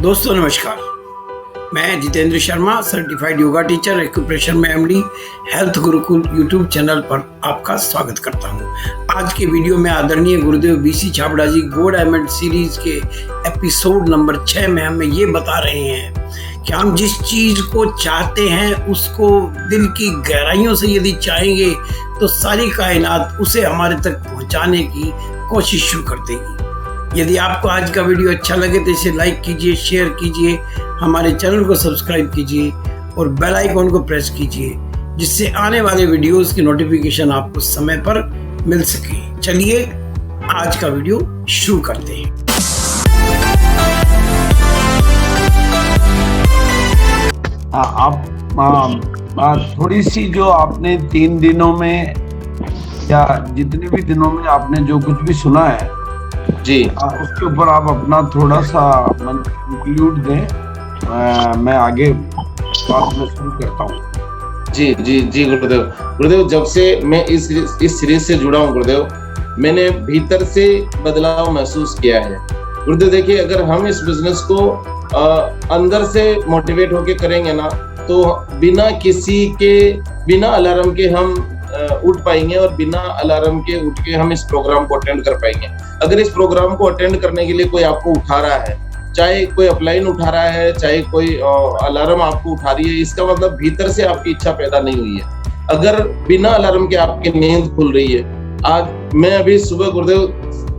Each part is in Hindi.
दोस्तों नमस्कार, मैं Jitendra Sharma, certified yoga teacher, acupressure में MD, health Gurukul YouTube channel पर आपका स्वागत करता हूं। आज के वीडियो में आदरणीय गुरुदेव बीसी छाबड़ा जी गो डायमंड सीरीज के एपिसोड नंबर 6 में हमें ये बता रहे हैं कि हम जिस चीज को चाहते हैं उसको दिल की गहराइयों से यदि चाहेंगे तो सारी कायनात उसे हमारे तक पहुंचाने की कोशिश शुरू कर देगी। यदि आपको आज का वीडियो अच्छा लगे तो इसे लाइक कीजिए, शेयर कीजिए, हमारे चैनल को सब्सक्राइब कीजिए और बेल आइकॉन को प्रेस कीजिए, जिससे आने वाले वीडियोस की नोटिफिकेशन आपको समय पर मिल सके। चलिए आज का वीडियो शुरू करते हैं। आप थोड़ी सी जो आपने 3 दिनों में या जितने भी दिनों में आपने जो कुछ भी सुना है जी, उसके ऊपर आप अपना थोड़ा सा कंक्लूड दें। मैं आगे बात में शुरू करता हूँ। जी जी जी गुरुदेव, जब से मैं इस सीरीज से जुड़ा हूँ गुरुदेव, मैंने भीतर से बदलाव महसूस किया है। गुरुदेव देखिए, अगर हम इस बिजनेस को अंदर से मोटिवेट होके करेंगे ना, तो बिना अलार्म के हम उठ पाएंगे और बिना अलार्म के उठ के हम इस प्रोग्राम को अटेंड कर पाएंगे। अगर इस प्रोग्राम को अटेंड करने के लिए कोई आपको उठा रहा है, चाहे कोई अपलाइन उठा रहा है, चाहे कोई अलार्म आपको उठा रही है, इसका मतलब भीतर से आपकी इच्छा पैदा नहीं हुई है। अगर बिना अलार्म के आपकी नींद खुल रही है, आज मैं अभी सुबह गुरुदेव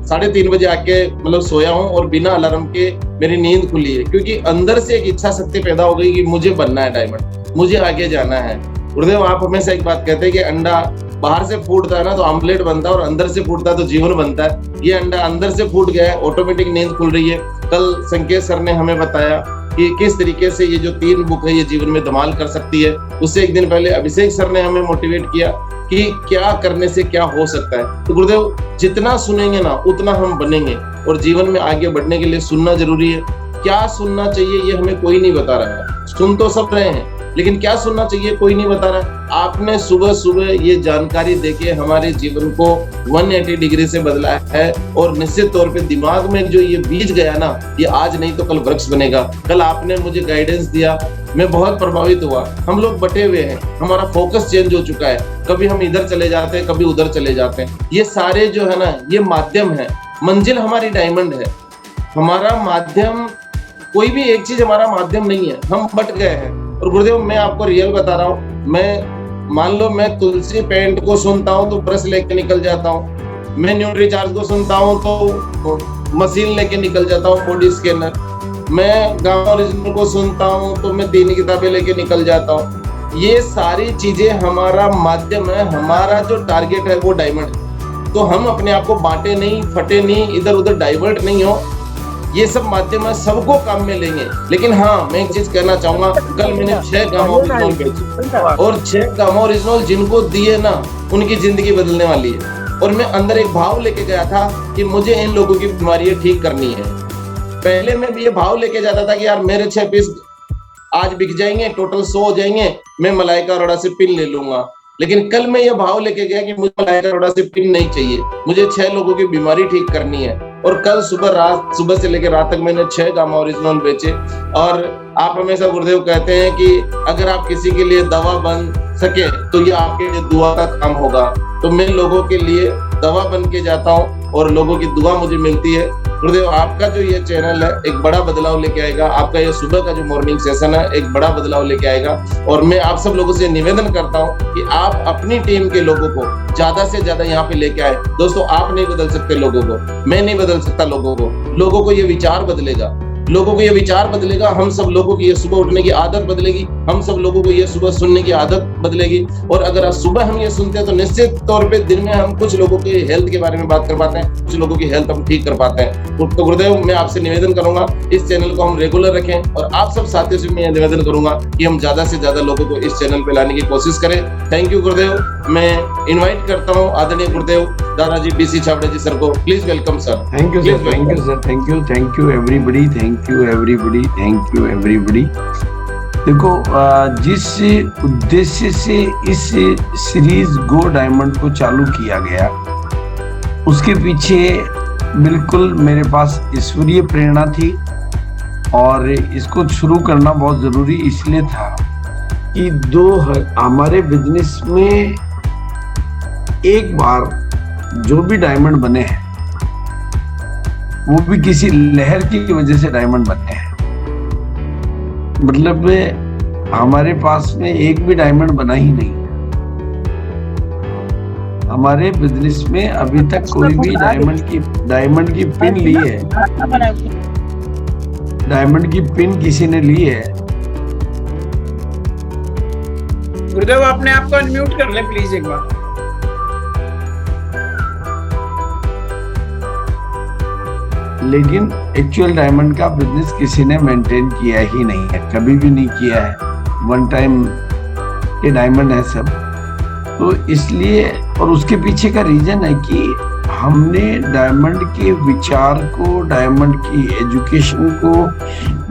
3:30 बजे आके सोया हूँ और बिना अलार्म के मेरी नींद खुली है, क्योंकि अंदर से एक इच्छा शक्ति पैदा हो गई कि मुझे बनना है डायमंड, मुझे आगे जाना है। गुरुदेव आप हमेशा एक बात कहते हैं कि अंडा बाहर से फूटता है ना तो ऑमलेट बनता है, और अंदर से फूटता है तो जीवन बनता है। ये अंडा अंदर से फूट गया है, ऑटोमेटिक नींद खुल रही है। कल संकेत सर ने हमें बताया कि किस तरीके से ये जो 3 बुक है ये जीवन में धमाल कर सकती है। उससे एक दिन पहले अभिषेक सर ने हमें मोटिवेट किया कि क्या करने से क्या हो सकता है। तो गुरुदेव जितना सुनेंगे ना उतना हम बनेंगे, और जीवन में आगे बढ़ने के लिए सुनना जरूरी है। क्या सुनना चाहिए ये हमें कोई नहीं बता रहा है। सुन तो सब रहे हैं, लेकिन क्या सुनना चाहिए कोई नहीं बता रहा। आपने सुबह सुबह ये जानकारी देके हमारे जीवन को 180 डिग्री से बदला है, और निश्चित तौर पे दिमाग में जो ये बीज गया ना, ये आज नहीं तो कल वृक्ष बनेगा। कल आपने मुझे गाइडेंस दिया, मैं बहुत प्रभावित हुआ। हम लोग बटे हुए हैं, हमारा फोकस चेंज हो चुका है, कभी हम इधर चले जाते हैं, कभी उधर चले जाते हैं। ये सारे जो है ना, ये माध्यम है, मंजिल हमारी डायमंड है। हमारा माध्यम, कोई भी एक चीज हमारा माध्यम नहीं है, हम बट गए हैं। और गुरुदेव मैं आपको रियल बता रहा हूँ, मैं मान लो मैं तुलसी पेंट को सुनता हूँ तो ब्रश लेके निकल जाता हूँ, मैं न्यूट्री चार्ज को सुनता हूँ तो मशीन लेके निकल जाता हूँ, बॉडी स्कैनर, मैं गामा ओरिजिनल को सुनता हूँ तो मैं 3 किताबें लेके निकल जाता हूँ। ये सारी चीजें हमारा माध्यम है, हमारा जो टारगेट है वो डायमंड है। तो हम अपने आप को बांटे नहीं, फटे नहीं, इधर उधर डाइवर्ट नहीं हो। ये सब माध्यम है, सबको काम में लेंगे। लेकिन हाँ, मैं एक चीज कहना चाहूंगा, कल मैंने 6 गामा ओरिजिनल बेचे, और 6 गामा ओरिजिनल जिनको दिए ना, उनकी जिंदगी बदलने वाली है। और मैं अंदर एक भाव लेके गया था कि मुझे इन लोगों की बीमारियां ठीक करनी है। पहले मैं भी ये भाव लेके जाता था कि यार मेरे 6 पीस आज बिक जाएंगे, टोटल 100 हो जाएंगे, मैं मलाइका अरोड़ा से पिन ले लूंगा। लेकिन कल मैं ये भाव लेके गया कि मुझे मलाइका अरोड़ा से पिन नहीं चाहिए, मुझे 6 लोगों की बीमारी ठीक करनी है। और कल सुबह से लेकर रात तक मैंने 6 गामा ओरिजिनल बेचे। और आप हमेशा गुरुदेव कहते हैं कि अगर आप किसी के लिए दवा बन सके तो ये आपके लिए दुआ का काम होगा। तो मैं लोगों के लिए दवा बन के जाता हूँ और लोगों की दुआ मुझे मिलती है। गुरुदेव आपका जो ये चैनल है एक बड़ा बदलाव लेके आएगा, आपका ये सुबह का जो मॉर्निंग सेशन है एक बड़ा बदलाव लेके आएगा। और मैं आप सब लोगों से निवेदन करता हूँ कि आप अपनी टीम के लोगों को ज्यादा से ज्यादा यहाँ पे लेके आए। दोस्तों आप नहीं बदल सकते लोगों को, मैं नहीं बदल सकता लोगों को ये विचार बदलेगा, लोगों को ये विचार बदलेगा। हम सब लोगों की ये सुबह उठने की आदत बदलेगी, हम सब लोगों को ये सुबह सुनने की आदत बदलेगी। और अगर सुबह हम ये सुनते हैं तो निश्चित तौर पे दिन में हम कुछ लोगों के हेल्थ के बारे में बात कर पाते हैं, कुछ लोगों की हेल्थ हम ठीक कर पाते हैं। तो गुरुदेव मैं आपसे निवेदन करूंगा इस चैनल को हम रेगुलर रखें, और आप सब साथियों से मैं निवेदन करूंगा कि हम ज्यादा से ज्यादा लोगों को इस चैनल पे लाने की कोशिश करें। थैंक यू गुरुदेव। मैं इन्वाइट करता हूँ आदरणीय गुरुदेव दादाजी बीसी छाबड़ा जी सर को। Please welcome sir. Thank you sir, thank you sir, thank you everybody, thank you everybody. देखो, जिस उद्देश्य से इस सीरीज गो डायमंड को चालू किया गया, उसके पीछे बिल्कुल मेरे पास ईश्वरीय प्रेरणा थी, और इसको शुरू करना बहुत जरूरी इसलिए था कि हमारे बिजनेस में एक बार जो भी डायमंड बने हैं वो भी किसी लहर की वजह से डायमंड बने हैं। मतलब हमारे पास में एक भी डायमंड बना ही नहीं। हमारे बिजनेस में अभी तक कोई भी डायमंड की पिन ली है, डायमंड की पिन किसी ने ली है? गुरुदेव अपने आप को अनम्यूट कर ले प्लीज एक बार। लेकिन एक्चुअल डायमंड का बिजनेस किसी ने मेंटेन किया ही नहीं है, कभी भी नहीं किया है। वन टाइम के डायमंड है सब। तो इसलिए, और उसके पीछे का रीजन है कि हमने डायमंड के विचार को, डायमंड की एजुकेशन को,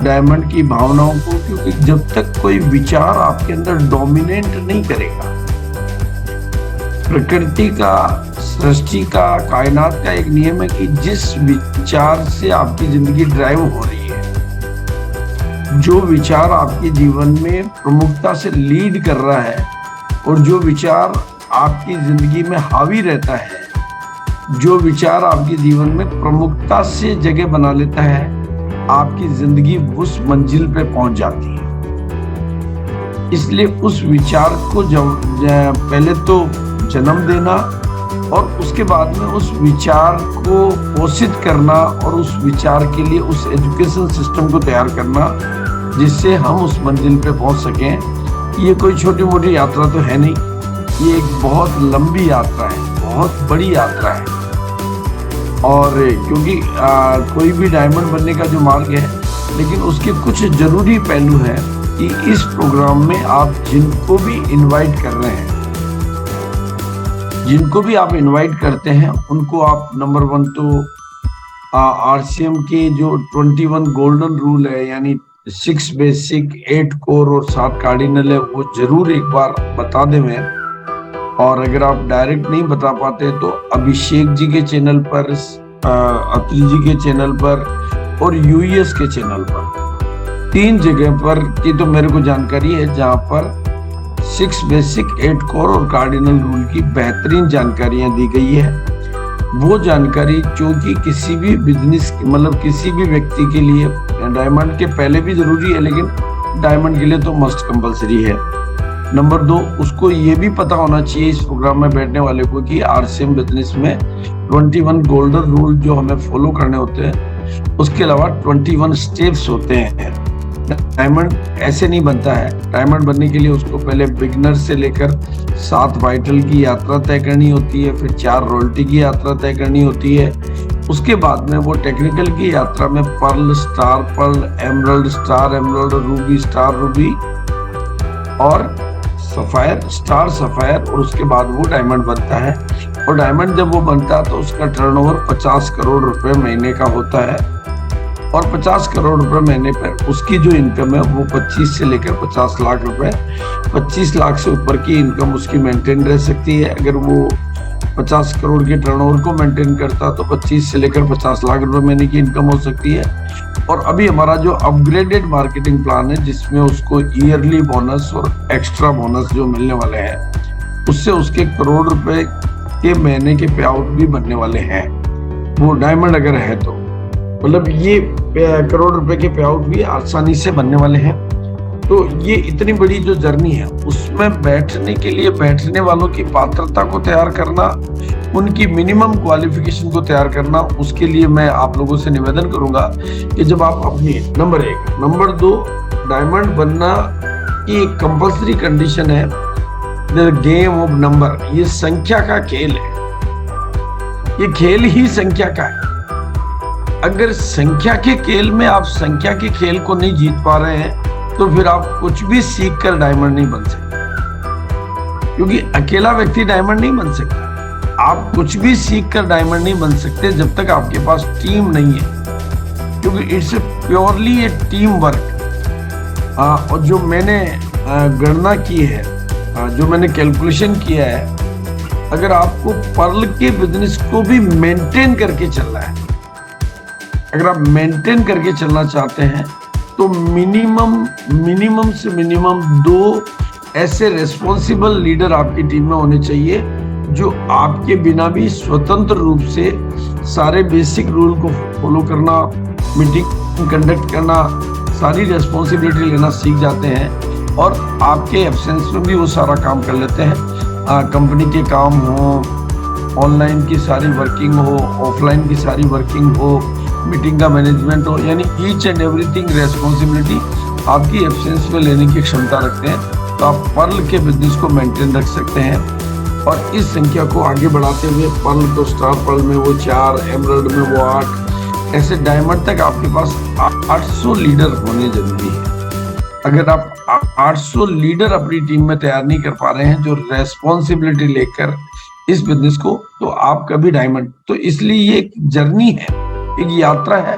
डायमंड की भावनाओं को, क्योंकि जब तक कोई विचार आपके अंदर डोमिनेट नहीं करेगा, प्रकृति का, सृष्टि का, कायनात का एक नियम है कि जिस विचार से आपकी जिंदगी ड्राइव हो रही है, जो विचार आपके जीवन में प्रमुखता से लीड कर रहा है और जो विचार आपकी जिंदगी में हावी रहता है, जो विचार आपके जीवन में प्रमुखता से जगह बना लेता है, आपकी जिंदगी उस मंजिल पे पहुंच जाती है। इसलिए उस विचार को पहले तो जन्म देना और उसके बाद में उस विचार को पोषित करना और उस विचार के लिए उस एजुकेशन सिस्टम को तैयार करना जिससे हम उस मंजिल पे पहुंच सकें। ये कोई छोटी मोटी यात्रा तो है नहीं, ये एक बहुत लंबी यात्रा है, बहुत बड़ी यात्रा है। और क्योंकि कोई भी डायमंड बनने का जो मार्ग है, लेकिन उसके कुछ जरूरी पहलू हैं कि इस प्रोग्राम में आप जिनको भी इनवाइट कर रहे हैं, जिनको भी आप इनवाइट करते हैं, उनको आप नंबर 1 तो आरसीएम के जो 21 गोल्डन रूल है, यानी 6 बेसिक, 8 कोर और 7 कार्डिनल है, वो जरूर एक बार बता दें मैं। और अगर आप डायरेक्ट नहीं बता पाते तो अभिषेक जी के चैनल पर, अतुल जी के चैनल पर और यूएस के चैनल पर, 3 जगह पर की तो मेरे को जानकारी है जहां पर 6 बेसिक, 8 कोर और कार्डिनल रूल की बेहतरीन जानकारियां दी गई है। वो जानकारी जो कि किसी भी बिजनेस, मतलब किसी भी व्यक्ति के लिए, डायमंड के पहले भी जरूरी है लेकिन डायमंड के लिए तो मस्ट कंपलसरी है। नंबर 2, उसको ये भी पता होना चाहिए इस प्रोग्राम में बैठने वाले को कि आरसीएम बिजनेस में 21 गोल्डन रूल जो हमें फॉलो करने होते हैं, उसके अलावा 21 स्टेप्स होते हैं। डायमंड ऐसे नहीं बनता है। डायमंड बनने के लिए उसको पहले बिगिनर से लेकर 7 वाइटल की यात्रा तय करनी होती है, फिर 4 रॉयल्टी की यात्रा तय करनी होती है। उसके बाद में वो टेक्निकल की यात्रा में pearl, star pearl, emerald, star emerald, ruby, star ruby और सफायर, स्टार सफायर, और उसके बाद वो डायमंड बनता है। और डायमंड जब वो बनता है तो उसका टर्नओवर 50 करोड़ रुपए महीने का होता है। और 50 करोड़ रुपए महीने पर उसकी जो इनकम है वो 25 से लेकर 50 लाख रुपए, 25 लाख से ऊपर की इनकम उसकी मेंटेन रह सकती है। अगर वो 50 करोड़ के टर्नओवर को मेंटेन करता तो 25 से लेकर 50 लाख रुपए महीने की इनकम हो सकती है। और अभी हमारा जो अपग्रेडेड मार्केटिंग प्लान है, जिसमें उसको ईयरली बोनस और एक्स्ट्रा बोनस जो मिलने वाले हैं, उससे उसके करोड़ रुपए के महीने के पे आउट भी बनने वाले हैं। वो डायमंड अगर है तो, मतलब ये करोड़ रुपए के पे आउट भी आसानी से बनने वाले हैं। तो ये इतनी बड़ी जो जर्नी है, उसमें बैठने के लिए बैठने वालों की पात्रता को तैयार करना, उनकी मिनिमम क्वालिफिकेशन को तैयार करना, उसके लिए मैं आप लोगों से निवेदन करूंगा कि जब आप अपनी नंबर 1, नंबर 2 डायमंड बनना की एक कंपल्सरी कंडीशन है, द गेम ऑफ नंबर। ये संख्या का खेल है, ये खेल ही संख्या का है। अगर संख्या के खेल में आप संख्या के खेल को नहीं जीत पा रहे हैं तो फिर आप कुछ भी सीख कर डायमंड नहीं बन सकते, क्योंकि अकेला व्यक्ति डायमंड नहीं बन सकता। आप कुछ भी सीख कर डायमंड नहीं बन सकते जब तक आपके पास टीम नहीं है, क्योंकि it's purely A team work. और जो मैंने गणना की है, जो मैंने कैलकुलेशन किया है, अगर आपको पर्ल के बिजनेस को भी मेंटेन करके चलना है, अगर आप मेंटेन करके चलना चाहते हैं तो मिनिमम से मिनिमम 2 ऐसे रेस्पॉन्सिबल लीडर आपकी टीम में होने चाहिए जो आपके बिना भी स्वतंत्र रूप से सारे बेसिक रूल को फॉलो करना, मीटिंग कंडक्ट करना, सारी रेस्पॉन्सिबिलिटी लेना सीख जाते हैं और आपके एब्सेंस में भी वो सारा काम कर लेते हैं। कंपनी के काम हो, ऑनलाइन की सारी वर्किंग हो, ऑफलाइन की सारी वर्किंग हो, मीटिंग का मैनेजमेंट हो, यानी ईच एंड एवरीथिंग रेस्पॉन्सिबिलिटी आपकी एब्सेंस में लेने की क्षमता रखते हैं। तो आप पर्ल के बिजनेस को मेंटेन रख सकते हैं और इस संख्या को आगे बढ़ाते हुए पर्ल को स्टार पर्ल में वो 4, एमरल्ड में वो 8, ऐसे डायमंड तक आपके पास 800 लीडर होने जरूरी है। अगर आप 800 लीडर अपनी टीम में तैयार नहीं कर पा रहे हैं जो रेस्पॉन्सिबिलिटी लेकर इस बिजनेस को, तो आप कभी डायमंड, तो इसलिए ये एक जर्नी है, एक यात्रा है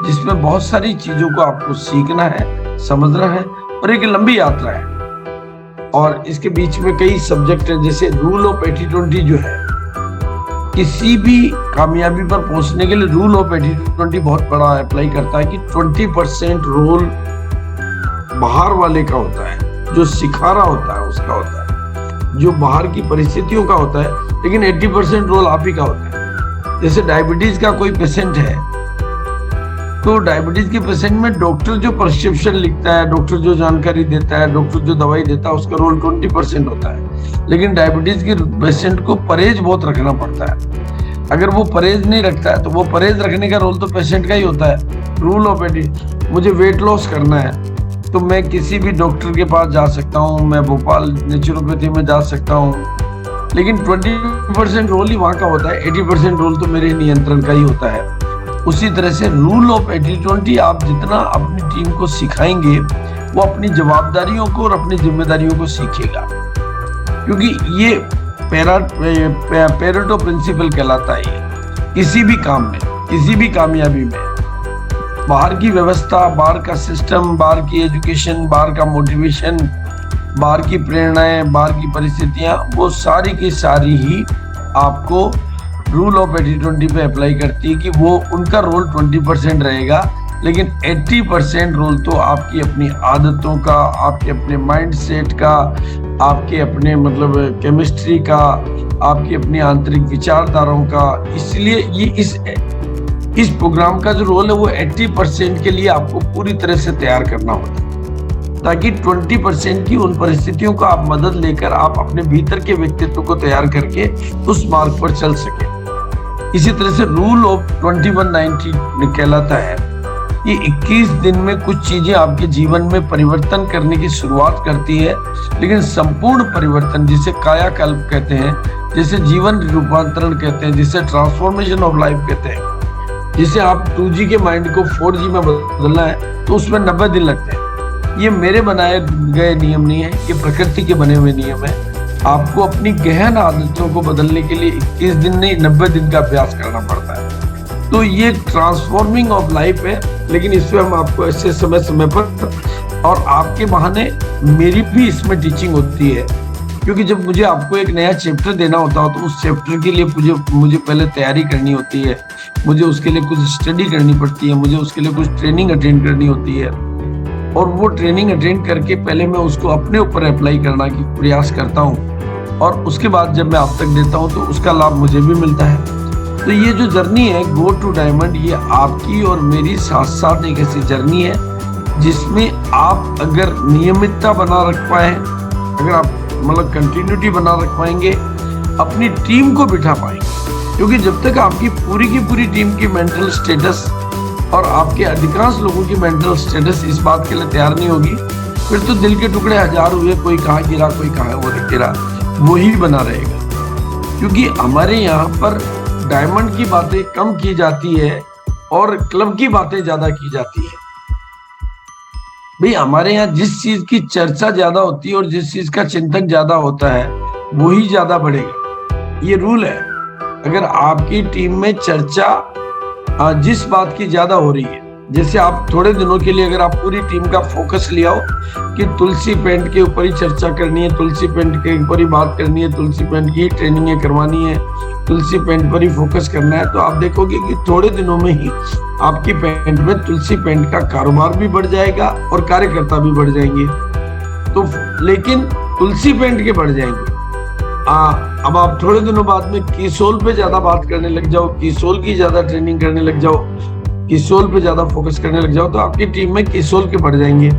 जिसमें बहुत सारी चीजों को आपको सीखना है, समझना है और एक लंबी यात्रा है। और इसके बीच में कई सब्जेक्ट हैं, जैसे रूल ऑफ 80-20 जो है, किसी भी कामयाबी पर पहुंचने के लिए रूल ऑफ 80-20 बहुत बड़ा अप्लाई करता है कि 20% रोल बाहर वाले का होता है, जो सिखा रहा होता है उसका होता है, जो बाहर की परिस्थितियों का होता है, लेकिन 80% रोल आप ही का होता है। जैसे डायबिटीज का कोई पेशेंट है, तो डायबिटीज के पेशेंट में डॉक्टर जो प्रिस्क्रिप्शन लिखता है, डॉक्टर जो जानकारी देता है, डॉक्टर जो दवाई देता है, उसका रोल 20% होता है। लेकिन डायबिटीज के पेशेंट को परहेज बहुत रखना पड़ता है। अगर वो परहेज नहीं रखता है तो वो परहेज रखने का रोल तो पेशेंट का ही होता है। रूल ऑफ 80, मुझे वेट लॉस करना है तो मैं किसी भी डॉक्टर के पास जा सकता हूँ, मैं भोपाल नेचुरोपैथी में जा सकता हूँ, लेकिन 20% रोल ही वहाँ का होता है, 80% रोल तो मेरे नियंत्रण का ही होता है। उसी तरह से रूल ऑफ 80-20 आप जितना अपनी टीम को सिखाएंगे, वो अपनी जवाबदारियों को और अपनी जिम्मेदारियों को सीखेगा, क्योंकि ये पेरेटो प्रिंसिपल कहलाता है। किसी भी काम में, किसी भी कामयाबी में बाहर की व्यवस्था, बाहर का सिस्टम, बाहर की एजुकेशन, बाहर का मोटिवेशन, बाहर की प्रेरणाएं, बाहर की परिस्थितियां, वो सारी की सारी ही आपको रूल ऑफ 80-20 पे अप्लाई करती है कि वो उनका रोल 20% रहेगा, लेकिन 80% रोल तो आपकी अपनी आदतों का, आपके अपने माइंडसेट का, आपके अपने मतलब केमिस्ट्री का, आपकी अपनी आंतरिक विचारधाराओं का। इसलिए ये इस प्रोग्राम का जो रोल है वो 80% के लिए आपको पूरी तरह से तैयार करना होता है, ताकि 20% की उन परिस्थितियों का आप मदद लेकर आप अपने भीतर के व्यक्तित्व को तैयार करके उस मार्ग पर चल सके। इसी तरह से रूल ऑफ 21-90 कहलाता है कि 21 दिन में कुछ चीजें आपके जीवन में परिवर्तन करने की शुरुआत करती है, लेकिन संपूर्ण परिवर्तन, जिसे कायाकल्प कहते हैं, जिसे जीवन रूपांतरण कहते हैं, जिसे ट्रांसफॉर्मेशन ऑफ लाइफ कहते हैं, जिसे आप 2G के माइंड को 4G में बदलना है तो उसमें 90 दिन लगते हैं। ये मेरे बनाए गए नियम नहीं है, ये प्रकृति के बने हुए नियम है। आपको अपनी गहन आदतों को बदलने के लिए 21 दिन नहीं 90 दिन का अभ्यास करना पड़ता है। तो ये ट्रांसफॉर्मिंग ऑफ लाइफ है, लेकिन इसमें हम आपको ऐसे समय समय पर और आपके बहाने मेरी भी इसमें टीचिंग होती है, क्योंकि जब मुझे आपको एक नया चैप्टर देना होता है तो उस चैप्टर के लिए मुझे पहले तैयारी करनी होती है, मुझे उसके लिए कुछ स्टडी करनी पड़ती है, मुझे उसके लिए कुछ ट्रेनिंग अटेंड करनी होती है, और वो ट्रेनिंग अटेंड करके पहले मैं उसको अपने ऊपर अप्लाई करना की प्रयास करता हूँ, और उसके बाद जब मैं आप तक देता हूँ तो उसका लाभ मुझे भी मिलता है। तो ये जो जर्नी है गो टू डायमंड, ये आपकी और मेरी साथ साथ एक ऐसी जर्नी है जिसमें आप अगर नियमितता बना रख पाए, अगर आप मतलब कंटिन्यूटी बना रख पाएंगे, अपनी टीम को बिठा पाएंगे, क्योंकि जब तक आपकी पूरी की पूरी टीम की मेंटल स्टेटस और आपके अधिकांश लोगों की मेंटल स्टेटस इस बात के लिए तैयार नहीं होगी, फिर तो दिल के टुकड़े हजार हुए, कोई कहाँ गिरा कोई कहाँ वो गिरा, वही बना रहेगा। क्योंकि हमारे यहाँ पर डायमंड की बातें कम की जाती है और क्लब की बातें ज्यादा की जाती है। भाई हमारे यहाँ जिस चीज की चर्चा ज्यादा होती है और जिस चीज का चिंतन ज्यादा होता है वही ज्यादा बढ़ेगा, ये रूल है। अगर आपकी टीम में चर्चा जिस बात की ज्यादा हो रही है, जैसे आप थोड़े दिनों के लिए अगर आप पूरी टीम का फोकस ले आओ कि तुलसी पेंट के ऊपर ही चर्चा करनी है, तुलसी पेंट के ऊपर ही बात करनी है, तुलसी पेंट की ट्रेनिंग करवानी है, तुलसी पेंट पर ही फोकस करना है, तो आप देखोगे कि थोड़े दिनों में ही आपकी पेंट में तुलसी पेंट का कारोबार भी बढ़ जाएगा और कार्यकर्ता भी बढ़ जाएंगे। तो लेकिन तुलसी पेंट के बढ़ जाएंगे। अब आप थोड़े दिनों बाद में कीसोल पे ज्यादा बात करने लग जाओ, कीसोल की ज्यादा ट्रेनिंग करने लग जाओ, कीसोल पे ज्यादा फोकस करने लग जाओ, तो आपकी टीम में कीसोल के बढ़ जाएंगे।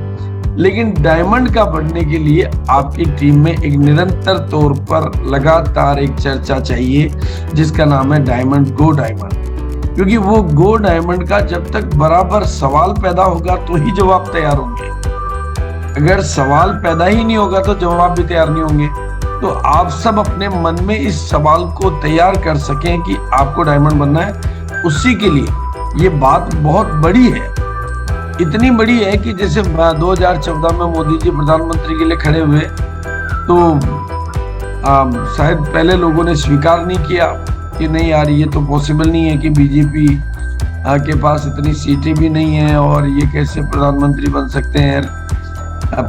लेकिन डायमंड का बढ़ने के लिए आपकी टीम में एक निरंतर तौर पर लगातार एक चर्चा चाहिए, जिसका नाम है डायमंड गो डायमंड। क्योंकि वो गो डायमंड का जब तक बराबर सवाल पैदा होगा तो ही जवाब तैयार होंगे। अगर सवाल पैदा ही नहीं होगा तो जवाब भी तैयार नहीं होंगे। तो आप सब अपने मन में इस सवाल को तैयार कर सकें कि आपको डायमंड बनना है, उसी के लिए ये बात बहुत बड़ी है। इतनी बड़ी है कि जैसे 2014 में मोदी जी प्रधानमंत्री के लिए खड़े हुए तो शायद पहले लोगों ने स्वीकार नहीं किया कि नहीं यार ये तो पॉसिबल नहीं है कि बीजेपी के पास इतनी सीटें भी नहीं है और ये कैसे प्रधानमंत्री बन सकते हैं,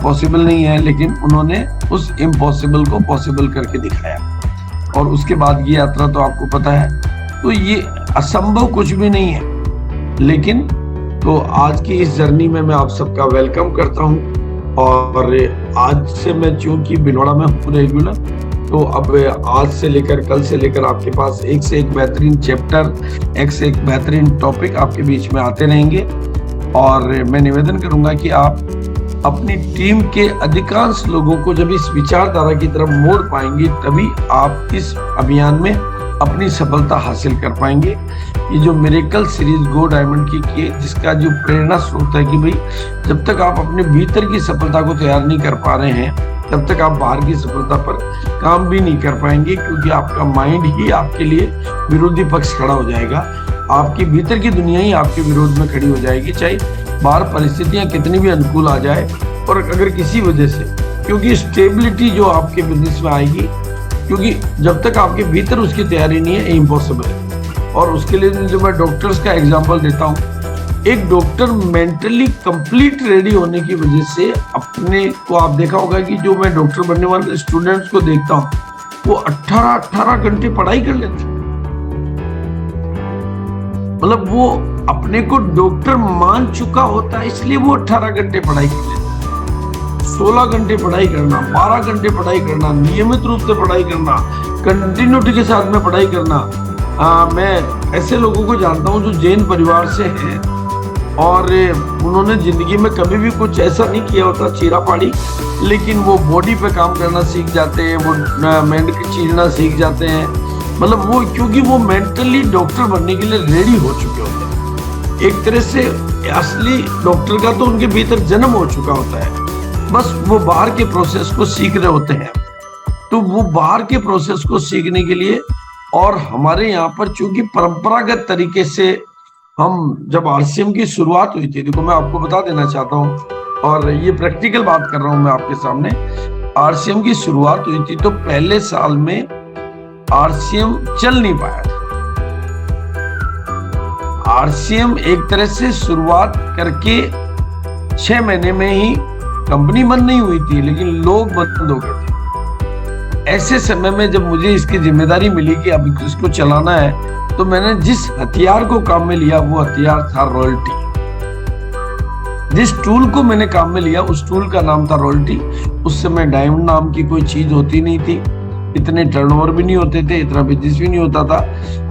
पॉसिबल नहीं है। लेकिन उन्होंने उस इम्पॉसिबल को पॉसिबल करके दिखाया और उसके बाद की यात्रा तो आपको पता है। तो ये असंभव कुछ भी नहीं है। लेकिन तो आज की इस जर्नी में मैं आप सबका वेलकम करता हूं। और आज से मैं चूंकि भिलवाड़ा में हूँ रेगुलर, तो अब आज से लेकर कल से लेकर आपके पास एक से एक बेहतरीन चैप्टर, एक से एक बेहतरीन टॉपिक आपके बीच में आते रहेंगे। और मैं निवेदन करूंगा कि आप अपनी टीम के अधिकांश लोगों को जब इस विचारधारा की तरफ मोड़ पाएंगे, तभी आप इस अभियान में अपनी सफलता हासिल कर पाएंगे। ये जो मिरेकल सीरीज गो डायमंड की जिसका जो प्रेरणा स्रोत है कि भाई जब तक आप अपने भीतर की सफलता को तैयार नहीं कर पा रहे हैं, तब तक आप बाहर की सफलता पर काम भी नहीं कर पाएंगे, क्योंकि आपका माइंड ही आपके लिए विरोधी पक्ष खड़ा हो जाएगा। आपकी भीतर की दुनिया ही आपके विरोध में खड़ी हो जाएगी, चाहे बाहर परिस्थितियां कितनी भी अनुकूल आ जाए। और अगर किसी वजह से, क्योंकि स्टेबिलिटी जो आपके बिजनेस में आएगी, क्योंकि जब तक आपके भीतर उसकी तैयारी नहीं है, इम्पॉसिबल है। और उसके लिए जो मैं डॉक्टर्स का एग्जांपल देता हूँ, एक डॉक्टर मेंटली कंप्लीट रेडी होने की वजह से अपने को, आप देखा होगा कि जो मैं डॉक्टर बनने वाले स्टूडेंट्स को देखता हूँ, वो 18 घंटे पढ़ाई कर लेते हैं। मतलब वो अपने को डॉक्टर मान चुका होता है, इसलिए वो 18 घंटे पढ़ाई कर लेते हैं। 16 घंटे पढ़ाई करना, 12 घंटे पढ़ाई करना, नियमित रूप से पढ़ाई करना, कंटिन्यूटी के साथ में पढ़ाई करना। मैं ऐसे लोगों को जानता हूँ जो जैन परिवार से हैं और उन्होंने जिंदगी में कभी भी कुछ ऐसा नहीं किया होता चीरा पाड़ी, लेकिन वो बॉडी पे काम करना सीख जाते हैं, वो मेंढक चीरना सीख जाते हैं। मतलब वो, क्योंकि वो मेंटली डॉक्टर बनने के लिए रेडी हो चुके होते हैं। एक तरह से असली डॉक्टर का तो उनके भीतर जन्म हो चुका होता है, बस वो बाहर के प्रोसेस को सीख रहे होते हैं। तो वो बाहर के प्रोसेस को सीखने के लिए, और हमारे यहाँ पर चूंकि परंपरागत तरीके से हम जब आरसीएम की शुरुआत हुई थी, देखो मैं आपको बता देना चाहता हूँ और ये प्रैक्टिकल बात कर रहा हूँ मैं आपके सामने। आरसीएम की शुरुआत हुई थी तो पहले साल में आरसीएम चल नहीं पाया था। आरसीएम एक तरह से शुरुआत करके 6 महीने में ही कंपनी बंद नहीं हुई थी, लेकिन लोग बंद हो गए थे। ऐसे समय में जब मुझे इसकी जिम्मेदारी मिली कि अब इसको चलाना है, तो मैंने जिस हथियार को काम में लिया वो हथियार था रॉयल्टी। जिस टूल को मैंने काम में लिया उस टूल का नाम था रॉयल्टी। उस समय डायमंड नाम की कोई चीज होती नहीं थी, इतने टर्नओवर भी नहीं होते थे, इतना बिजनेस भी नहीं होता था।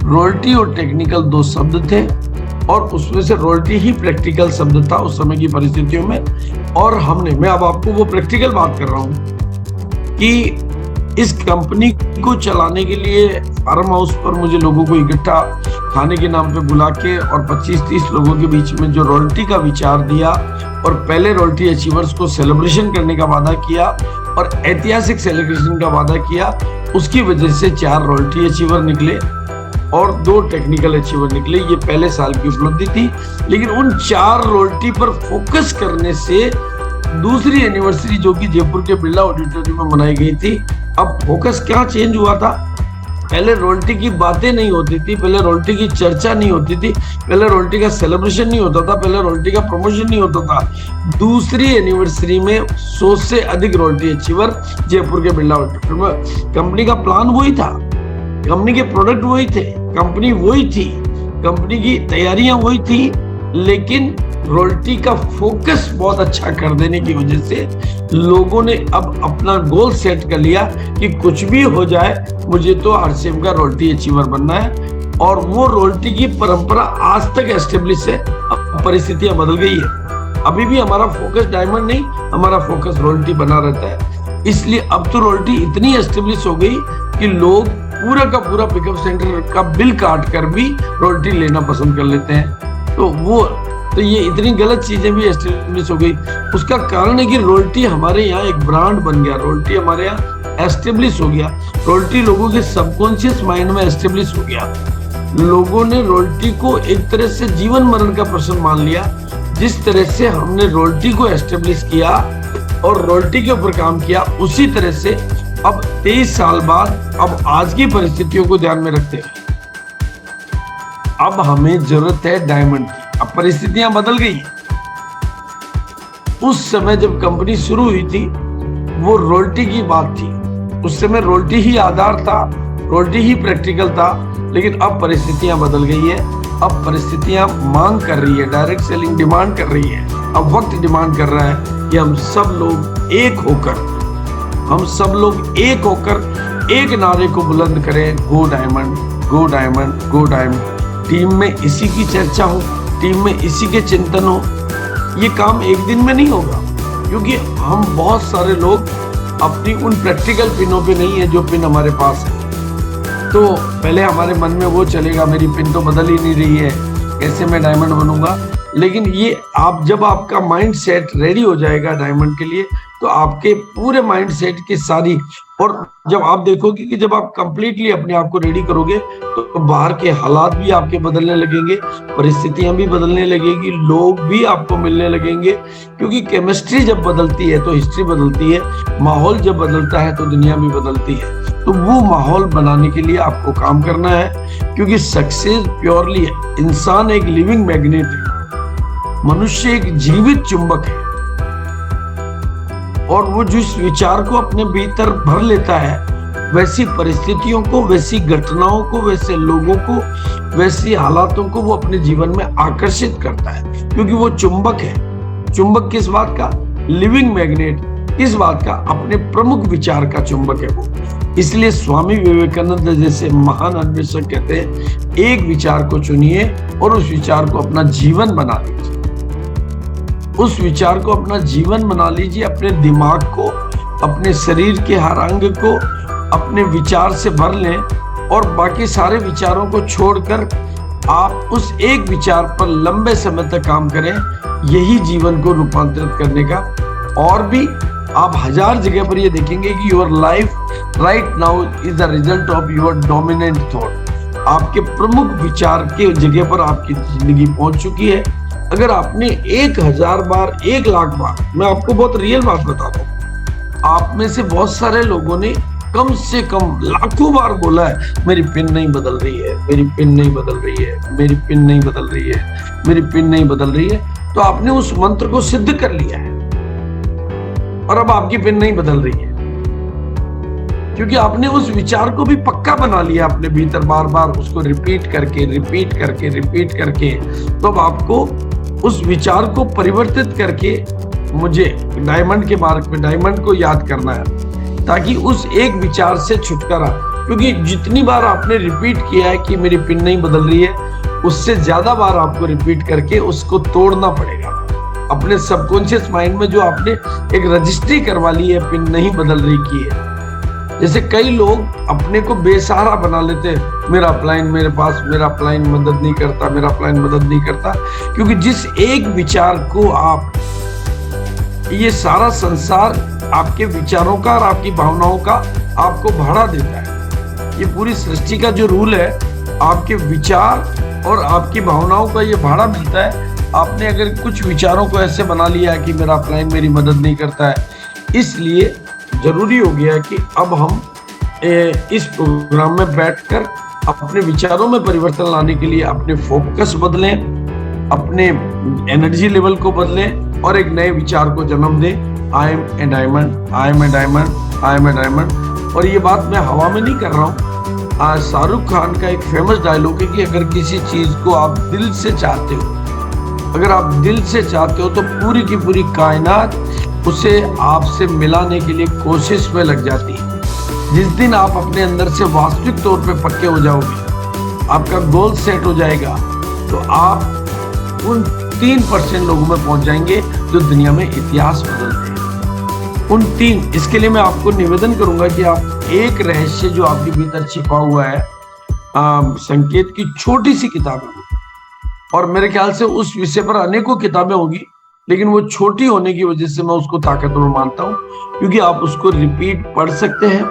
रॉयल्टी और टेक्निकल 2 शब्द थे और उसमें से रॉयल्टी ही प्रैक्टिकल शब्द था उस समय की परिस्थितियों में। और मैं अब आपको वो प्रैक्टिकल बात कर रहा हूँ कि इस कंपनी को चलाने के लिए फार्म हाउस पर मुझे लोगों को इकट्ठा खाने के नाम पे बुला के और 25-30 लोगों के बीच में जो रॉयल्टी का विचार दिया और पहले रॉयल्टी अचीवर्स को सेलिब्रेशन करने का वादा किया और ऐतिहासिक सेलिब्रेशन का वादा किया, उसकी वजह से 4 रॉयल्टी अचीवर निकले और 2 टेक्निकल अचीवर निकले। ये पहले साल की उपलब्धि थी। लेकिन उन 4 रॉयल्टी पर फोकस करने से दूसरी एनिवर्सरी जो कि जयपुर के बिरला ऑडिटोरियम में मनाई गई थी, अब फोकस क्या चेंज हुआ था। पहले रॉयल्टी की बातें नहीं होती थी, पहले रॉयल्टी की चर्चा नहीं होती थी, पहले रॉयल्टी का सेलिब्रेशन नहीं होता था, पहले रॉयल्टी का प्रमोशन नहीं होता था। दूसरी एनिवर्सरी में 100 से अधिक रॉयल्टी अचीवर जयपुर के बिरला ऑडिटोरियम में। कंपनी का प्लान वही था कंपनी के प्रोडक्ट वही थे, कंपनी वही थी, कंपनी की तैयारियां वही थी, लेकिन रॉयल्टी का फोकस बहुत अच्छा कर देने की वजह से लोगों ने अब अपना गोल सेट कर लिया कि कुछ भी हो जाए मुझे तो RCM का रॉयल्टी अचीवर बनना है। और वो रॉयल्टी की परंपरा आज तक एस्टेब्लिश है। अब परिस्थितियां बदल गई है, अभी भी हमारा फोकस डायमंड नहीं, हमारा फोकस रॉयल्टी बना रहता है। इसलिए अब तो रॉयल्टी इतनी एस्टेब्लिश हो गई कि लोग पूरा का पूरा पिकअप सेंटर का बिल काट कर भी रॉयल्टी लेना पसंद कर लेते हैं। तो ये इतनी गलत चीजें भी एस्टेब्लिश हो गई। उसका कारण है कि रॉयल्टी हमारे यहाँ एक ब्रांड बन गया, रॉयल्टी हमारे यहाँ एस्टेब्लिश हो गया, रॉयल्टी लोगों के सबकॉन्शियस माइंड में एस्टेब्लिश हो गया। लोगों ने रॉयल्टी को एक तरह से जीवन मरण का प्रश्न मान लिया। जिस तरह से हमने रॉयल्टी को एस्टेब्लिश किया और रॉयल्टी के ऊपर काम किया, उसी तरह से अब 23 साल बाद अब आज की परिस्थितियों को ध्यान में रखते हैं अब हमें जरूरत है डायमंड की। अब परिस्थितियां बदल गई। उस समय जब कंपनी शुरू हुई थी वो रॉयल्टी की बात थी, उस समय रॉयल्टी ही आधार था, रॉयल्टी ही प्रैक्टिकल था। लेकिन अब परिस्थितियां बदल गई है। अब परिस्थितियां मांग कर रही है, डायरेक्ट सेलिंग डिमांड कर रही है। अब वक्त डिमांड कर रहा है कि हम सब लोग एक होकर एक नारे को बुलंद करें, गो डायमंड, गो डायमंड, गो डायमंड। टीम में इसी की चर्चा हो, टीम में इसी के चिंतन हो। ये काम एक दिन में नहीं होगा, क्योंकि हम बहुत सारे लोग अपनी उन प्रैक्टिकल पिनों पे नहीं है जो पिन हमारे पास है। तो पहले हमारे मन में वो चलेगा, मेरी पिन तो बदल ही नहीं रही है, कैसे मैं डायमंड बनूंगा। लेकिन ये जब आपका माइंड सेट रेडी हो जाएगा डायमंड के लिए, तो आपके पूरे माइंड सेट की सारी, और जब आप देखोगे कि जब आप कंप्लीटली अपने आप को रेडी करोगे तो बाहर के हालात भी आपके बदलने लगेंगे, परिस्थितियां भी बदलने लगेगी, लोग भी आपको मिलने लगेंगे। क्योंकि केमिस्ट्री जब बदलती है तो हिस्ट्री बदलती है, माहौल जब बदलता है तो दुनिया भी बदलती है। तो वो माहौल बनाने के लिए आपको काम करना है, क्योंकि सक्सेस प्योरली है। इंसान एक लिविंग मैग्नेट है, मनुष्य एक जीवित चुंबक है, और वो जिस विचार को अपने भीतर भर लेता है, वैसी परिस्थितियों को, वैसी घटनाओं को, वैसे लोगों को, वैसी हालातों को वो अपने जीवन में आकर्षित करता है। क्योंकि वो चुंबक है। चुंबक किस बात का? Living magnet. किस बात का? अपने प्रमुख विचार का चुंबक है वो। इसलिए स्वामी विवेकानंद जैसे महान अन्वेषक कहते हैं, एक विचार को चुनिए और उस विचार को अपना जीवन बना लीजिए। उस विचार को अपना जीवन बना लीजिए। अपने दिमाग को, अपने शरीर के हर अंग को अपने विचार से भर लें, और बाकी सारे विचारों को छोड़कर आप उस एक विचार पर लंबे समय तक काम करें। यही जीवन को रूपांतरित करने का। और भी आप 1000 जगह पर ये देखेंगे कि your life right now is the result of your dominant thought. आपके प्रमुख विचार के जगह पर आपकी जिंदगी पहुंच चुकी है। अगर आपने 1000 बार, 1 लाख बार, मैं आपको बहुत रियल बात बताता हूँ, आप में से बहुत सारे लोगों ने कम से कम लाखों बार बोला है, मेरी पिन नहीं बदल रही है, मेरी पिन नहीं बदल रही है, मेरी पिन नहीं बदल रही है, मेरी पिन नहीं बदल रही है। तो आपने उस मंत्र को सिद्ध कर लिया है, और अब आपकी पिन नहीं बदल रही है, क्योंकि आपने उस विचार को भी पक्का बना लिया अपने भीतर, बार बार उसको रिपीट करके। तो अब आपको उस विचार को परिवर्तित करके मुझे डायमंड के मार्ग पे, डायमंड को याद करना है, ताकि उस एक विचार से छुटकारा। क्योंकि जितनी बार आपने रिपीट किया है कि मेरी पिन नहीं बदल रही है, उससे ज्यादा बार आपको रिपीट करके उसको तोड़ना पड़ेगा। अपने सबकॉन्शियस माइंड में जो आपने एक रजिस्ट्री करवा ली है पिन नहीं बदल रही की है। जैसे कई लोग अपने को बेसहारा बना लेते हैं, मेरा अपलाइन मेरे पास, मेरा अपलाइन मदद नहीं करता, मेरा अपलाइन मदद नहीं करता। क्योंकि जिस एक विचार को आप, ये सारा संसार आपके विचारों का और आपकी भावनाओं का आपको भाड़ा देता है। ये पूरी सृष्टि का जो रूल है, आपके विचार और आपकी भावनाओं का ये भाड़ा मिलता है। आपने अगर कुछ विचारों को ऐसे बना लिया है कि मेरा अपलाइन मेरी मदद नहीं करता है, इसलिए जरूरी हो गया है कि अब हम इस प्रोग्राम में बैठकर अपने विचारों में परिवर्तन लाने के लिए अपने फोकस बदलें, अपने एनर्जी लेवल को बदलें और एक नए विचार को जन्म दें। I am a diamond, I am a diamond, I am a diamond. और ये बात मैं हवा में नहीं कर रहा हूँ, शाहरुख खान का एक फेमस डायलॉग है कि अगर किसी चीज को आप दिल से चाहते हो, अगर आप दिल से चाहते हो तो पूरी की पूरी कायनात उसे आपसे मिलाने के लिए कोशिश में लग जाती है। जिस दिन आप अपने अंदर से वास्तविक तौर पे पक्के हो जाओगे, आपका गोल सेट हो जाएगा, तो आप उन 3% लोगों में पहुंच जाएंगे जो दुनिया में इतिहास बदलते हैं। उन 3, इसके लिए मैं आपको निवेदन करूंगा कि आप एक रहस्य जो आपके भीतर छिपा हुआ है, संकेत की छोटी सी किताब है, और मेरे ख्याल से उस विषय पर अनेकों किताबें होगी, लेकिन वो छोटी होने की वजह से मैं उसको ताकतवर मानता हूं, क्योंकि आप उसको रिपीट पढ़ सकते हैं।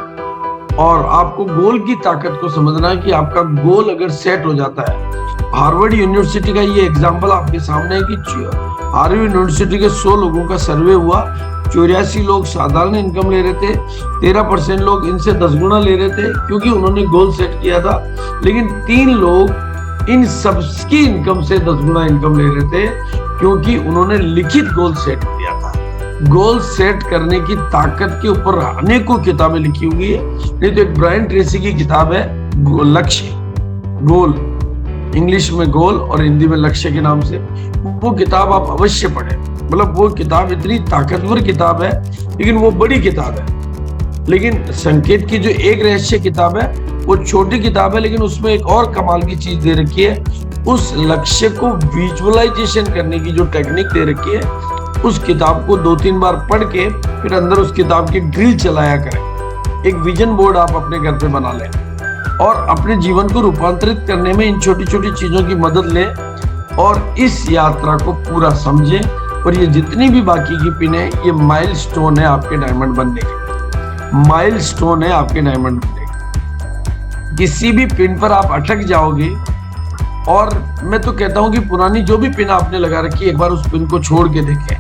और आपको गोल की ताकत को समझना है कि आपका गोल अगर सेट हो जाता है, हार्वर्ड यूनिवर्सिटी का ये एग्जाम्पल आपके सामने है कि हार्वर्ड यूनिवर्सिटी के 100 लोगों का सर्वे हुआ, 84 लोग साधारण इनकम ले रहे थे, 13% लोग इनसे 10 गुना ले रहे थे क्योंकि उन्होंने गोल सेट किया था, लेकिन 3 लोग इन सबकी इनकम से 10 गुना इनकम ले रहे थे क्योंकि उन्होंने लिखित गोल सेट किया था। गोल सेट करने की ताकत के ऊपर अनेकों किताबें लिखी हुई है। नहीं तो एक ब्रायन ट्रेसी की किताब है लक्ष्य, गोल, इंग्लिश में गोल और हिंदी में लक्ष्य के नाम से, वो किताब आप अवश्य पढ़ें। मतलब वो किताब इतनी ताकतवर किताब है, लेकिन वो बड़ी किताब है। लेकिन संकेत की जो एक रहस्य किताब है वो छोटी किताब है, लेकिन उसमें एक और कमाल की चीज दे रखी है। उस लक्ष्य को विजुअलाइजेशन करने की जो टेक्निक दे रखी है, उस किताब को 2-3 बार पढ़ के फिर अंदर उस किताब की ड्रिल चलाया करें। एक विजन बोर्ड आप अपने घर पे बना लें और अपने जीवन को रूपांतरित करने में इन छोटी छोटी चीजों की मदद लें और इस यात्रा को पूरा समझें। और ये जितनी भी बाकी की पिन है, ये माइलस्टोन है आपके डायमंड बनने के, माइलस्टोन है आपके डायमंड बनने के। किसी भी पिन पर आप अटक जाओगे, और मैं तो कहता हूं कि पुरानी जो भी पिन आपने लगा रखी है, एक बार उस पिन को छोड़ के देखें,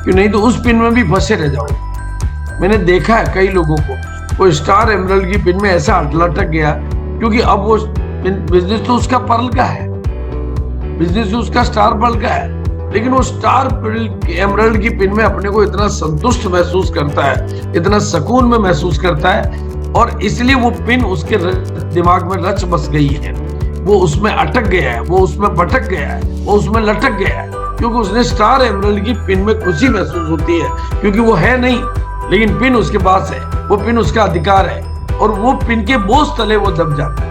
क्यों नहीं तो उस पिन में भी फंसे रह जाओगे। मैंने देखा है कई लोगों को, वो स्टार एमरल्ड की पिन में ऐसा लटक गया क्योंकि अब वो बिजनेस तो उसका पर्ल का है, बिजनेस तो उसका स्टार पर्ल का है, लेकिन वो स्टार एमरल्ड की पिन में अपने को इतना संतुष्ट महसूस करता है, इतना सुकून में महसूस करता है, और इसलिए वो पिन उसके दिमाग में रच बस गई है। वो उसमें अटक गया है, वो उसमें भटक गया है, वो उसमें लटक गया है, क्योंकि उसने स्टार एमरल्ड की पिन में खुशी महसूस होती है, क्योंकि वो है नहीं, लेकिन पिन उसके पास है, वो पिन उसका अधिकार है, और वो पिन के बोझ तले वो दब जाता है।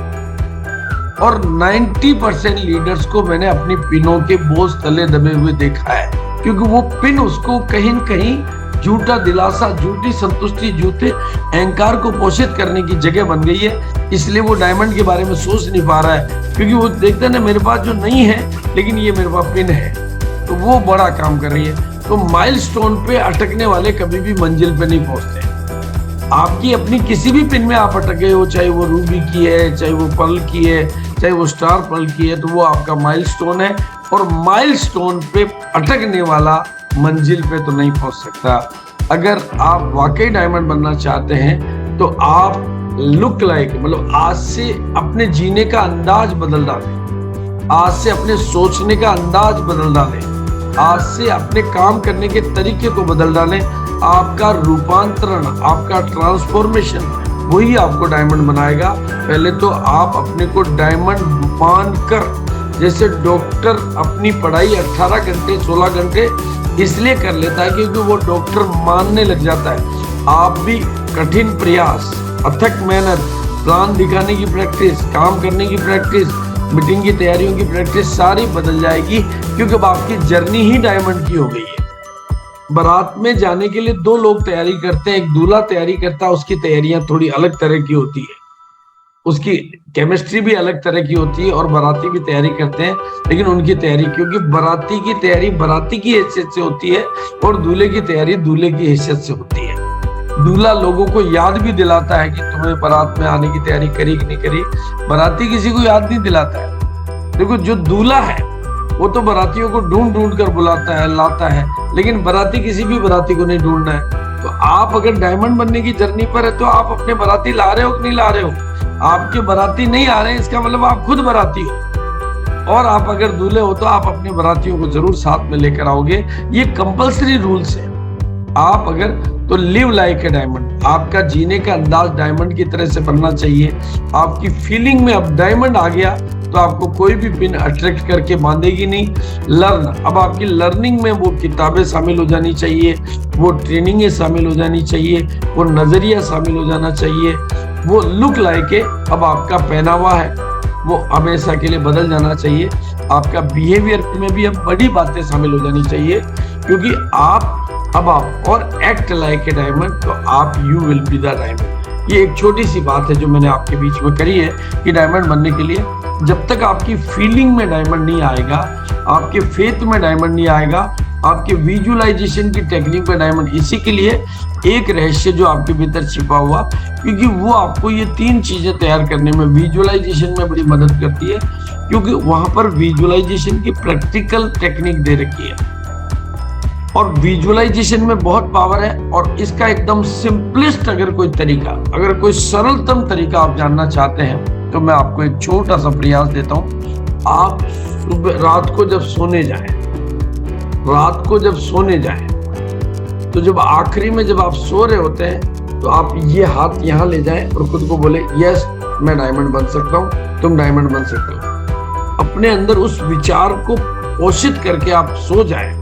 और 90% लीडर्स को मैंने अपनी पिनों के बोझ तले दबे हुए देखा है, क्योंकि वो पिन उसको कहीं न कहीं झूठा दिलासा, झूठी संतुष्टि, झूठे अहंकार को पोषित करने की जगह बन गई है। इसलिए वो डायमंड के बारे में सोच नहीं पा रहा है, क्योंकि वो देखता है ना, मेरे पास जो नहीं है लेकिन ये मेरे पास पिन है, तो वो बड़ा काम कर रही है। तो माइलस्टोन पे अटकने वाले कभी भी मंजिल पे नहीं पहुंचते। आपकी अपनी किसी भी पिन में आप अटके हो, चाहे वो रूबी की है, चाहे वो पर्ल की है, चाहे वो स्टार पर्ल की है, तो वो आपका माइलस्टोन है। और माइलस्टोन पे अटकने वाला मंजिल पे तो नहीं पहुंच सकता। अगर आप वाकई डायमंड बनना चाहते हैं तो आप लुक लाइक, मतलब आज से अपने जीने का अंदाज बदल डालें, आज से अपने सोचने का अंदाज बदल डालें, आज से अपने काम करने के तरीके को बदल डालें। आपका रूपांतरण, आपका ट्रांसफॉर्मेशन, वही आपको डायमंड बनाएगा। पहले तो आप अपने को डायमंड मानकर, जैसे डॉक्टर अपनी पढ़ाई 18 घंटे 16 घंटे इसलिए कर लेता है क्योंकि वो डॉक्टर मानने लग जाता है। आप भी कठिन प्रयास, अथक मेहनत, प्लान दिखाने की प्रैक्टिस, काम करने की प्रैक्टिस, मीटिंग की तैयारियों की प्रैक्टिस सारी बदल जाएगी, क्योंकि अब आपकी जर्नी ही डायमंड की हो गई है। बारात में जाने के लिए 2 लोग तैयारी करते हैं, एक दूल्हा तैयारी करता है, उसकी तैयारियां थोड़ी अलग तरह की होती है, उसकी केमिस्ट्री भी अलग तरह की होती है, और बाराती भी तैयारी करते हैं, लेकिन उनकी तैयारी, क्योंकि बाराती की तैयारी बाराती की हैसियत से होती है और दूल्हे की तैयारी दूल्हे की हैसियत से होती है। दूल्हा लोगों को याद भी दिलाता है कि तुम्हें बारात में आने की तैयारी करी कि नहीं करी, बाराती किसी को याद नहीं दिलाता है। देखो, जो दूल्हा है वो तो बारातियों को ढूंढ ढूंढ कर बुलाता है, लाता है, लेकिन बाराती किसी भी बाराती को नहीं ढूंढना है। तो आप अगर डायमंड बनने की जर्नी पर है तो आप अपने बाराती ला रहे हो कि नहीं ला रहे हो? आपके बाराती नहीं आ रहे हैं, इसका मतलब आप खुद बाराती हो। और आप अगर दूल्हे हो तो आप अपने बारातियों को जरूर साथ में लेकर आओगे। ये कंपल्सरी रूल्स है। आप अगर तो लिव लाइक ए डायमंड, आपका जीने का अंदाज डायमंड की तरह से बनना चाहिए। आपकी फीलिंग में अब डायमंड आ गया तो आपको कोई भी पिन अट्रैक्ट करके बांधेगी नहीं। लर्न, अब आपकी लर्निंग में वो किताबें शामिल हो जानी चाहिए, वो ट्रेनिंगें शामिल हो जानी चाहिए, वो नजरिया शामिल हो जाना चाहिए, वो लुक लाइक ए, अब आपका पहनावा है वो हमेशा के लिए बदल जाना चाहिए। आपका बिहेवियर में भी अब बड़ी बातें शामिल हो जानी चाहिए, क्योंकि अब आप और एक्ट लाइक ए डायमंड, तो आप you will be the diamond. ये एक छोटी सी बात है जो मैंने आपके बीच में करी है कि डायमंड बनने के लिए जब तक आपकी फीलिंग में डायमंड नहीं आएगा, आपके फेथ में डायमंड नहीं आएगा, आपके विजुअलाइजेशन की टेक्निक में डायमंड, इसी के लिए एक रहस्य जो आपके भीतर छिपा हुआ, क्योंकि वो आपको ये 3 चीजें तैयार करने में, विजुअलाइजेशन में बड़ी मदद करती है, क्योंकि वहां पर विजुअलाइजेशन की प्रैक्टिकल टेक्निक दे रखी है और विजुअलाइजेशन में बहुत पावर है। और इसका एकदम सिंपलेस्ट अगर कोई तरीका, अगर कोई सरलतम तरीका आप जानना चाहते हैं तो मैं आपको एक छोटा सा प्रयास देता हूं। आप रात को जब सोने जाएं, तो जब आखिरी में जब आप सो रहे होते हैं तो आप ये हाथ यहाँ ले जाएं और खुद को बोले, यस मैं डायमंड बन सकता हूँ, तुम डायमंड बन सकते हो। अपने अंदर उस विचार को पोषित करके आप सो जाएं,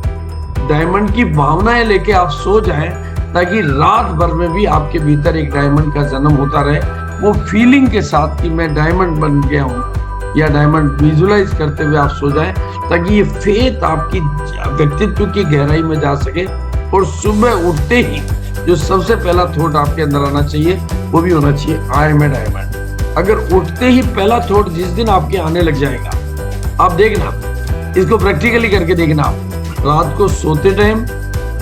डायमंड की भावनाएं लेके आप सो जाएं, ताकि रात भर में भी आपके भीतर एक डायमंड का जन्म होता रहे, वो फीलिंग के साथ कि मैं डायमंड बन गया हूँ, या डायमंड विजुअलाइज करते हुए आप सो जाएं, ताकि ये फेथ आपकी व्यक्तित्व की गहराई में जा सके। और सुबह उठते ही जो सबसे पहला थॉट आपके अंदर आना चाहिए वो भी होना चाहिए, आई एम ए डायमंड। अगर उठते ही पहला थॉट जिस दिन आपके आने लग जाएगा, आप देखना, इसको प्रैक्टिकली करके देखना, रात को सोते टाइम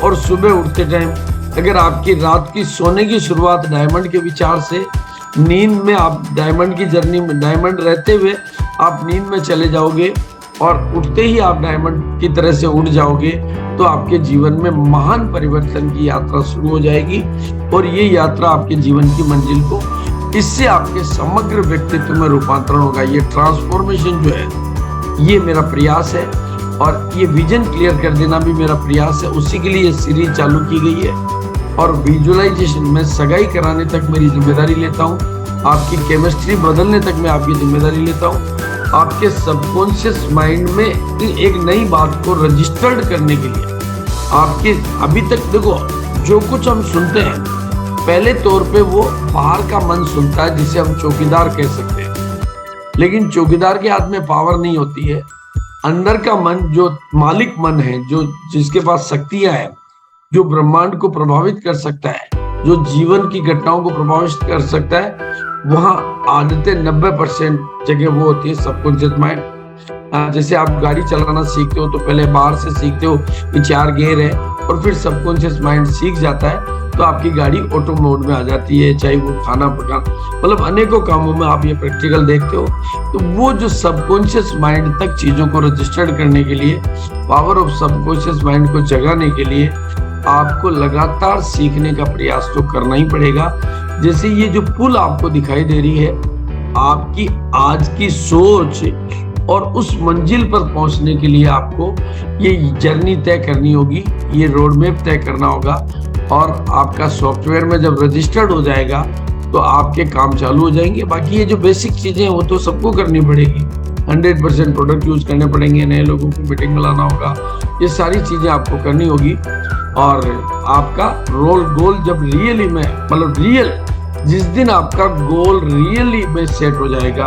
और सुबह उठते टाइम, अगर आपकी रात की सोने की शुरुआत डायमंड के विचार से, नींद में आप डायमंड की जर्नी में, डायमंड रहते हुए आप नींद में चले जाओगे और उठते ही आप डायमंड की तरह से उठ जाओगे, तो आपके जीवन में महान परिवर्तन की यात्रा शुरू हो जाएगी। और ये यात्रा आपके जीवन की मंजिल को, इससे आपके समग्र व्यक्तित्व में रूपांतरण होगा। ये ट्रांसफॉर्मेशन जो है, ये मेरा प्रयास है और ये विजन क्लियर कर देना भी मेरा प्रयास है। उसी के लिए ये सीरीज चालू की गई है और विजुअलाइजेशन में सगाई कराने तक मेरी जिम्मेदारी लेता हूँ, आपकी केमिस्ट्री बदलने तक मैं आपकी जिम्मेदारी लेता हूँ, आपके सबकॉन्शियस माइंड में एक नई बात को रजिस्टर्ड करने के लिए। आपके अभी तक देखो, जो कुछ हम सुनते हैं पहले तौर पे वो बाहर का मन सुनता है, जिसे हम चौकीदार कह सकते हैं, लेकिन चौकीदार के हाथ में पावर नहीं होती है। अंदर का मन, जो मालिक मन है, जो जिसके पास शक्तियां हैं, जो ब्रह्मांड को प्रभावित कर सकता है, जो जीवन की घटनाओं को प्रभावित कर सकता है, वहां आदतें 90% जगह वो होती है सबकॉन्शियस माइंड। जैसे आप गाड़ी चलाना सीखते हो तो पहले बाहर से सीखते हो कि 4 गियर है, और फिर सबकॉन्शियस माइंड सीख जाता है तो आपकी गाड़ी ऑटो मोड में आ जाती है, चाहे वो खाना पकाना, मतलब अनेकों कामों में आप ये प्रैक्टिकल देखते हो। तो वो जो सबकॉन्शियस माइंड तक चीजों को रजिस्टर्ड करने के लिए, पावर ऑफ सबकॉन्शियस माइंड को जगाने के लिए आपको लगातार सीखने का प्रयास तो करना ही पड़ेगा। जैसे ये जो पुल आपको दिखाई दे रही है, आपकी आज की सोच और उस मंजिल पर पहुंचने के लिए आपको ये जर्नी तय करनी होगी, ये रोड मैप तय करना होगा। और आपका सॉफ्टवेयर में जब रजिस्टर्ड हो जाएगा तो आपके काम चालू हो जाएंगे। बाकी ये जो बेसिक चीजें हैं वो तो सबको करनी पड़ेगी, 100% प्रोडक्ट यूज करने पड़ेंगे, नए लोगों को मीटिंग में लाना होगा, ये सारी चीजें आपको करनी होगी। और आपका गोल जब रियली में, मतलब रियल, जिस दिन आपका गोल रियली में सेट हो जाएगा,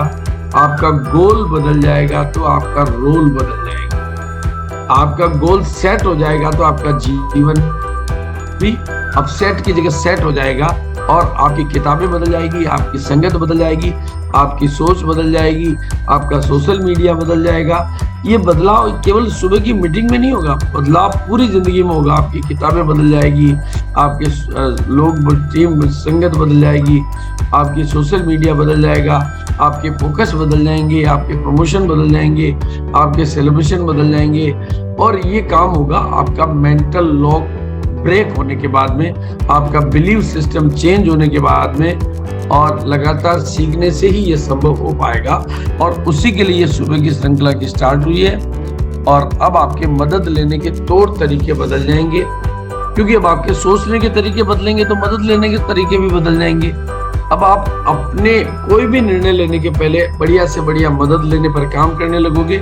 आपका गोल बदल जाएगा तो आपका रोल बदल जाएगा। आपका गोल सेट हो जाएगा तो आपका जीवन भी अब सेट की जगह सेट हो जाएगा, और आपकी किताबें बदल जाएगी, आपकी संगत बदल जाएगी, आपकी सोच बदल जाएगी, आपका सोशल मीडिया बदल जाएगा। ये बदलाव केवल सुबह की मीटिंग में नहीं होगा, बदलाव पूरी जिंदगी में होगा। आपकी किताबें बदल जाएगी, आपके लोग, टीम, संगत बदल जाएगी, आपकी सोशल मीडिया बदल जाएगा, आपके फोकस बदल जाएंगे, आपके प्रमोशन बदल जाएंगे, आपके सेलिब्रेशन बदल जाएंगे। और ये काम होगा आपका मेंटल लॉक ब्रेक होने के बाद में, आपका बिलीव सिस्टम चेंज होने के बाद में, और लगातार सीखने से ही ये संभव हो पाएगा। और उसी के लिए सुबह की श्रृंखला की स्टार्ट हुई है। और अब आपके मदद लेने के तौर तरीके बदल जाएंगे। क्योंकि अब आपके सोचने के तरीके बदलेंगे तो मदद लेने के तरीके भी बदल जाएंगे। अब आप अपने कोई भी निर्णय लेने के पहले बढ़िया से बढ़िया मदद लेने पर काम करने लगोगे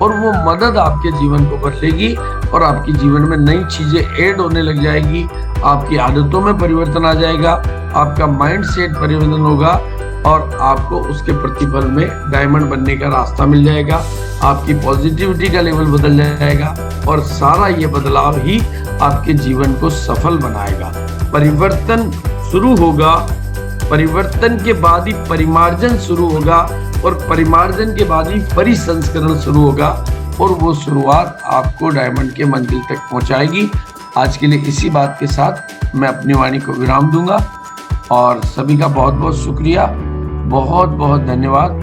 और वो मदद आपके जीवन को बदलेगी और आपके जीवन में नई चीजें ऐड होने लग जाएगी, आपकी आदतों में परिवर्तन आ जाएगा, आपका माइंड सेट परिवर्तन होगा और आपको उसके प्रतिफल में डायमंड बनने का रास्ता मिल जाएगा, आपकी पॉजिटिविटी का लेवल बदल जाएगा और सारा ये बदलाव ही आपके जीवन को सफल बनाएगा। परिवर्तन शुरू होगा, परिवर्तन के बाद ही परिमार्जन शुरू होगा और परिमार्जन के बाद ही परिसंस्करण शुरू होगा और वो शुरुआत आपको डायमंड के मंजिल तक पहुंचाएगी। आज के लिए इसी बात के साथ मैं अपनी वाणी को विराम दूंगा और सभी का बहुत बहुत शुक्रिया, बहुत बहुत धन्यवाद।